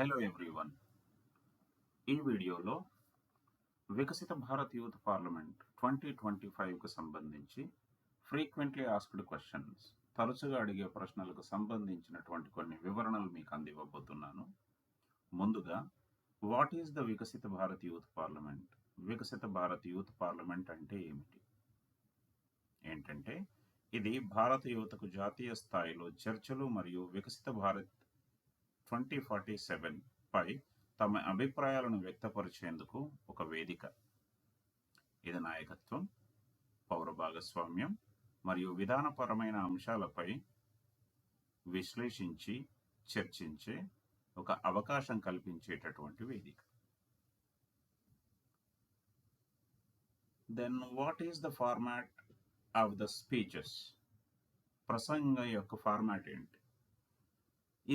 Hello everyone. ఈ వీడియోలో వికసిత భారత్ యూత్ పార్లమెంట్ 2025కు సంబంధించి ఫ్రీక్వెంట్లీ ఆస్క్డ్ క్వశ్చన్స్, తరచుగా అడిగే ప్రశ్నలకు సంబంధించినటువంటి కొన్ని వివరణలు మీకు అందివ్వబోతున్నాను. ముందుగా, వాట్ ఈస్ ద వికసిత భారత్ యూత్ పార్లమెంట్? వికసిత భారత్ యూత్ పార్లమెంట్ అంటే ఏమిటి? ఏంటంటే, ఇది భారత యువతకు జాతీయ స్థాయిలో చర్చలు మరియు వికసిత భారత్ 2047 పై తమ అభిప్రాయాలను వ్యక్తపరిచేందుకు ఒక వేదిక. ఇది నాయకత్వం, పౌర భాగస్వామ్యం మరియు విధానపరమైన అంశాలపై విశ్లేషించి చర్చించే ఒక అవకాశం కల్పించేటటువంటి వేదిక. Then what is the format of the speeches? ప్రసంగం యొక్క ఫార్మాట్ ఏంటి?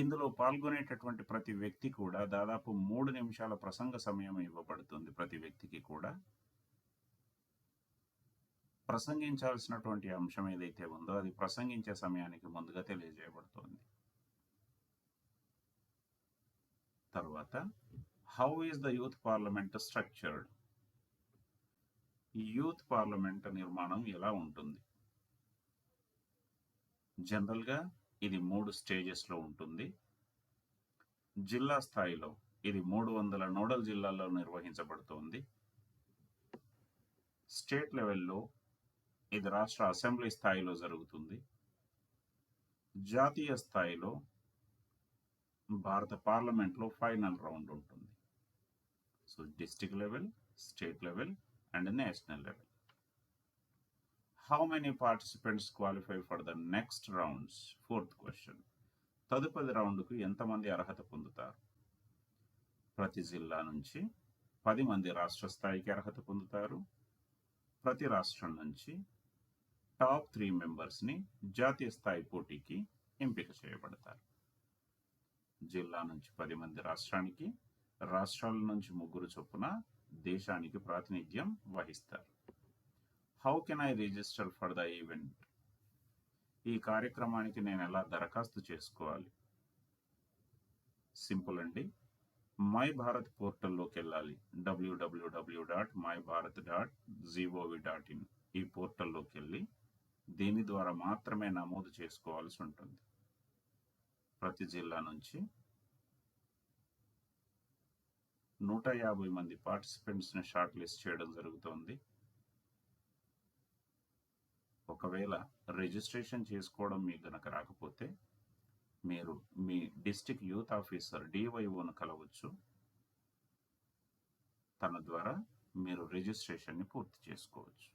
ఇందులో పాల్గొనేటటువంటి ప్రతి వ్యక్తి కూడా దాదాపు 3 నిమిషాల ప్రసంగ సమయం ఇవ్వబడుతుంది. ప్రతి వ్యక్తికి కూడా ప్రసంగించాల్సినటువంటి అంశం ఏదైతే ఉందో అది ప్రసంగించే సమయానికి ముందుగా తెలియజేయబడుతుంది. తర్వాత, how is the youth parliament structured? Youth parliament నిర్మాణం ఎలా ఉంటుంది? జనరల్గా ఇది 3 స్టేజెస్లో ఉంటుంది. జిల్లా స్థాయిలో ఇది 300 నోడల్ జిల్లాల్లో నిర్వహించబడుతోంది. స్టేట్ లెవెల్లో ఇది రాష్ట్ర అసెంబ్లీ స్థాయిలో జరుగుతుంది. జాతీయ స్థాయిలో భారత పార్లమెంట్లో ఫైనల్ రౌండ్ ఉంటుంది. So district level, state level and national level. How many participants qualify for the next rounds? Fourth question. తదుపరి రౌండ్కు ఎంతమంది అర్హత పొందుతారు? ప్రతి జిల్లా నుంచి 10 మంది రాష్ట్ర స్థాయికి అర్హత పొందుతారు. ప్రతి రాష్ట్రం నుంచి టాప్ 3 మెంబర్స్ని జాతీయ స్థాయి పోటీకి ఎంపిక చేయబడతారు. జిల్లా నుంచి 10 మంది రాష్ట్రానికి, రాష్ట్రాల నుంచి 3 చొప్పున దేశానికి ప్రాతినిధ్యం వహిస్తారు. How can I register for the event? ఈ కార్యక్రమానికి నేను ఎలా దరఖాస్తు చేసుకోవాలి? సింపుల్ అండి. మై భారత్ పోర్టల్లోకి వెళ్ళాలి. www.mybharat.gov.in ఈ పోర్టల్లోకి వెళ్ళి దీని ద్వారా మాత్రమే నమోదు చేసుకోవాల్సి ఉంటుంది. ప్రతి జిల్లా నుంచి 150 మంది పార్టిసిపెంట్స్ని షార్ట్ లిస్ట్ చేయడం జరుగుతోంది. ఒకవేళ రిజిస్ట్రేషన్ చేసుకోవడం మీకు గనక రాకపోతే మీరు మీ డిస్ట్రిక్ట్ యూత్ ఆఫీసర్ డివైఓను కలవచ్చు. తన ద్వారా మీరు రిజిస్ట్రేషన్ని పూర్తి చేసుకోవచ్చు.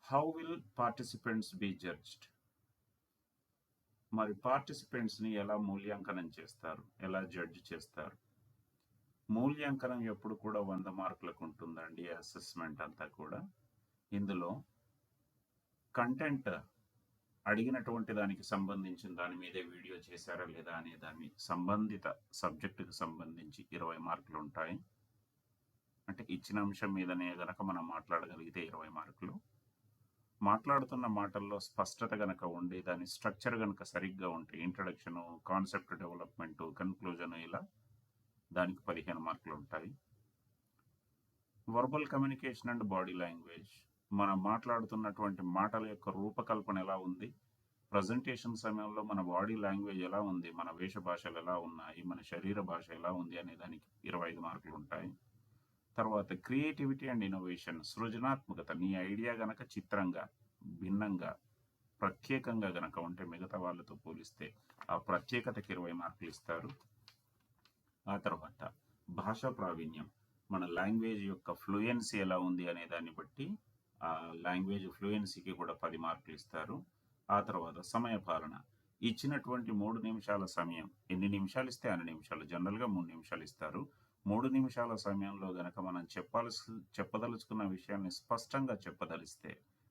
How will participants B judged? మరి పార్టిసిపెంట్స్ని ఎలా మూల్యాంకనం చేస్తారు, ఎలా జడ్జ్ చేస్తారు? మూల్యాంకనం ఎప్పుడు కూడా 100 మార్కులకు ఉంటుందండి. అసెస్మెంట్ అంతా కూడా ఇందులో కంటెంట్ అడిగినటువంటి దానికి సంబంధించిన దాని మీదే వీడియో చేశారా లేదా అనే దాన్ని సంబంధిత సబ్జెక్టుకు సంబంధించి 20 మార్కులు ఉంటాయి. అంటే ఇచ్చిన అంశం మీదనే గనక మనం మాట్లాడగలిగితే 20 మార్కులు. మాట్లాడుతున్న మాటల్లో స్పష్టత గనక ఉండి దాని స్ట్రక్చర్ గనక సరిగ్గా ఉంటే, ఇంట్రడక్షను, కాన్సెప్ట్ డెవలప్మెంటు, కన్క్లూజన్, ఇలా దానికి 15 మార్కులు ఉంటాయి. Verbal communication and body language, మనం మాట్లాడుతున్నటువంటి మాటల యొక్క రూపకల్పన ఎలా ఉంది, ప్రజెంటేషన్ సమయంలో మన బాడీ లాంగ్వేజ్ ఎలా ఉంది, మన వేష భాషలు ఎలా ఉన్నాయి, మన శరీర భాష ఎలా ఉంది అనే దానికి 25 మార్కులు ఉంటాయి. తర్వాత క్రియేటివిటీ అండ్ ఇన్నోవేషన్, సృజనాత్మకత, నీ ఐడియా గనక చిత్రంగా, భిన్నంగా, ప్రత్యేకంగా గనక ఉంటే మిగతా వాళ్ళతో పోలిస్తే ఆ ప్రత్యేకతకి 20 మార్కులు ఇస్తారు. ఆ తర్వాత భాషా ప్రావీణ్యం, మన లాంగ్వేజ్ యొక్క ఫ్లూయెన్సీ ఎలా ఉంది అనే దాన్ని బట్టి ఆ లాంగ్వేజ్ ఫ్లూయెన్సీకి కూడా 10 మార్కులు ఇస్తారు. ఆ తర్వాత సమయపాలన, ఇచ్చినటువంటి 3 నిమిషాల సమయం, ఎన్ని నిమిషాలు ఇస్తే అన్ని నిమిషాలు, జనరల్గా 3 నిమిషాలు ఇస్తారు. 3 నిమిషాల సమయంలో గనక మనం చెప్పదలుచుకున్న విషయాన్ని స్పష్టంగా చెప్పదలిస్తే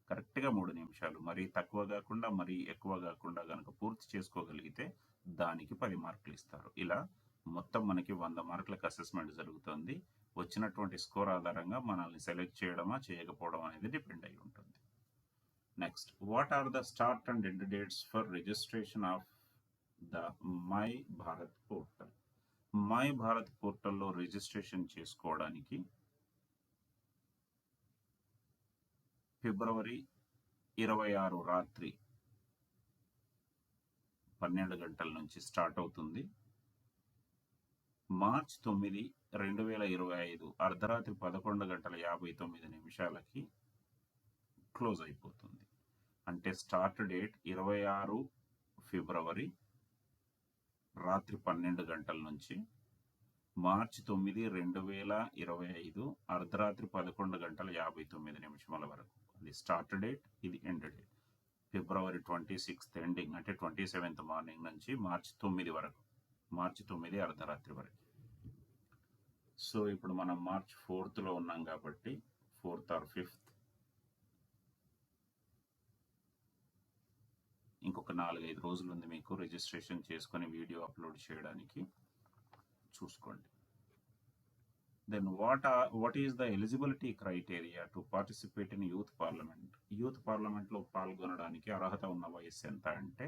కరెక్ట్గా 3 నిమిషాలు, మరీ తక్కువ కాకుండా మరీ ఎక్కువ కాకుండా గనక పూర్తి చేసుకోగలిగితే దానికి 10 మార్కులు ఇస్తారు. ఇలా మొత్తం మనకి 100 మార్కులకు అసెస్మెంట్ జరుగుతుంది. వచ్చినటువంటి స్కోర్ ఆధారంగా మనల్ని సెలెక్ట్ చేయడమా చేయకపోవడం అనేది డిపెండ్ అయి ఉంటుంది. Next, what are the start and end dates for registration of the my Bharat portal. My Bharat పోర్టల్లో రిజిస్ట్రేషన్ చేసుకోవడానికి ఫిబ్రవరి 26 రాత్రి 12 గంటల నుంచి స్టార్ట్ అవుతుంది. మార్చ్ 9, 2025 అర్ధరాత్రి 11:59 క్లోజ్ అయిపోతుంది. అంటే స్టార్ట్ డేట్ 26 ఫిబ్రవరి రాత్రి 12 గంటల నుంచి మార్చి 9, 2025 అర్ధరాత్రి 11:59 వరకు. ఇది స్టార్ట్ డేట్, ఇది ఎండ్ డేట్. ఫిబ్రవరి 26 ఎండింగ్ అంటే 27 మార్నింగ్ నుంచి మార్చి 9 వరకు, మార్చి 9 అర్ధరాత్రి వరకు. సో ఇప్పుడు మనం మార్చ్ 4లో ఉన్నాం కాబట్టి 4th or 5th ఇంకొక 4-5 రోజులు ఉంది మీకు రిజిస్ట్రేషన్ చేసుకొని వీడియో అప్లోడ్ చేయడానికి. చూసుకోండి. Then what is the eligibility criteria to participate in youth parliament? Youth పార్లమెంట్లో పాల్గొనడానికి అర్హత ఉన్న వయసు ఎంత అంటే,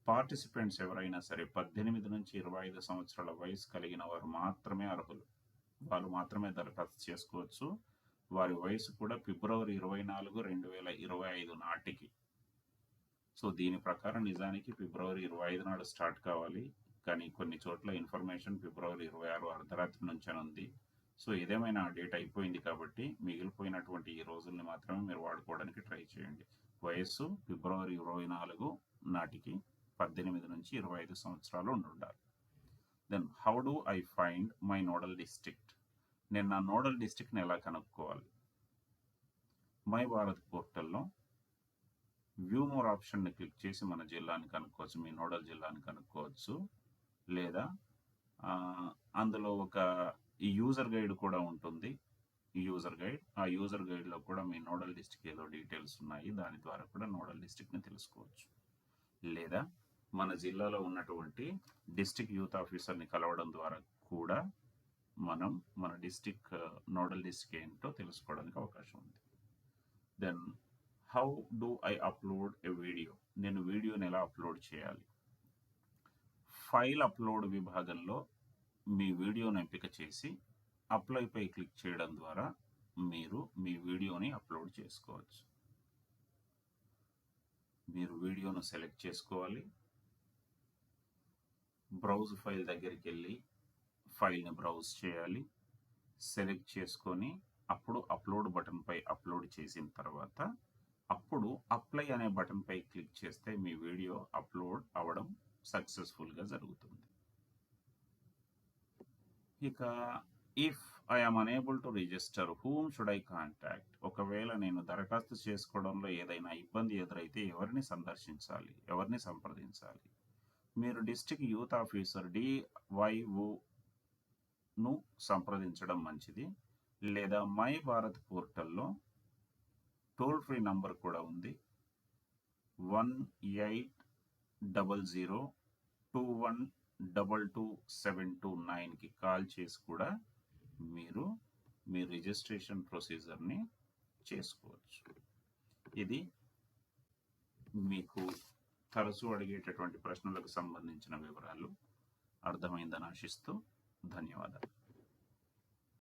పార్టిసిపెంట్స్ ఎవరైనా సరే 18 నుంచి 25 సంవత్సరాల వయసు కలిగిన వారు మాత్రమే అర్హులు. వాళ్ళు మాత్రమే దరఖాస్తు చేసుకోవచ్చు. వారి వయసు కూడా ఫిబ్రవరి 24, 2025 నాటికి. సో దీని ప్రకారం నిజానికి ఫిబ్రవరి 25 నాడు స్టార్ట్ కావాలి, కానీ కొన్ని చోట్ల ఇన్ఫర్మేషన్ ఫిబ్రవరి 26 అర్ధరాత్రి నుంచి ఉంది. సో ఏదేమైనా డేట్ అయిపోయింది కాబట్టి మిగిలిపోయినటువంటి ఈ రోజుల్ని మాత్రమే మీరు వాడుకోవడానికి ట్రై చేయండి. వయస్సు ఫిబ్రవరి 24 నాటికి 18 నుంచి 25 సంవత్సరాలు ఉండాలి. Then how do I find my nodal district? నేను నా నోడల్ డిస్ట్రిక్ట్ని ఎలా కనుక్కోవాలి? మై భారత్ పోర్టల్లో వ్యూ మోర్ ఆప్షన్ని క్లిక్ చేసి మన జిల్లాని కనుక్కోవచ్చు, మీ నోడల్ జిల్లాని కనుక్కోవచ్చు. లేదా అందులో ఒక యూజర్ గైడ్ కూడా ఉంటుంది. యూజర్ గైడ్, ఆ యూజర్ గైడ్లో కూడా మీ నోడల్ డిస్ట్రిక్ట్ ఏదో డీటెయిల్స్ ఉన్నాయి, దాని ద్వారా కూడా నోడల్ డిస్ట్రిక్ట్ని తెలుసుకోవచ్చు. లేదా మన జిల్లాలో ఉన్నటువంటి డిస్ట్రిక్ట్ యూత్ ఆఫీసర్ని కలవడం ద్వారా కూడా మనం మన డిస్ట్రిక్ట్ నోడల్ డిస్ట్రిక్ట్ ఏంటో తెలుసుకోవడానికి అవకాశం ఉంది. Then how do I upload a video? నేను వీడియోని ఎలా అప్లోడ్ చేయాలి? ఫైల్ అప్లోడ్ విభాగంలో మీ వీడియోని ఎంపిక చేసి అప్లైపై క్లిక్ చేయడం ద్వారా మీరు మీ వీడియోని అప్లోడ్ చేసుకోవచ్చు. మీరు వీడియోను సెలెక్ట్ చేసుకోవాలి. బ్రౌజ్ ఫైల్ దగ్గరికి వెళ్ళి ఫైల్ని బ్రౌజ్ చేయాలి. సెలెక్ట్ చేసుకొని అప్పుడు అప్లోడ్ బటన్పై అప్లోడ్ చేసిన తర్వాత అప్పుడు అప్లై అనే బటన్పై క్లిక్ చేస్తే మీ వీడియో అప్లోడ్ అవ్వడం సక్సెస్ఫుల్గా జరుగుతుంది. ఇక if I am unable to register whom should I contact? ఒకవేళ నేను దరఖాస్తు చేసుకోవడంలో ఏదైనా ఇబ్బంది ఎదురైతే ఎవరిని సంప్రదించాలి? మీరు డిస్ట్రిక్ట్ యూత్ ఆఫీసర్ DYO-ను సంప్రదించడం మంచిది. లేదా మై భారత్ పోర్టల్లో టోల్ ఫ్రీ నంబర్ కూడా ఉంది, 180021222729కి కాల్ చేసి కూడా మీరు మీ రిజిస్ట్రేషన్ ప్రొసీజర్ని చేసుకోవచ్చు. ఇది మీకు తరచూ అడిగేటటువంటి ప్రశ్నలకు సంబంధించిన వివరాలు. అర్థమైందని ఆశిస్తూ ధన్యవాదాలు.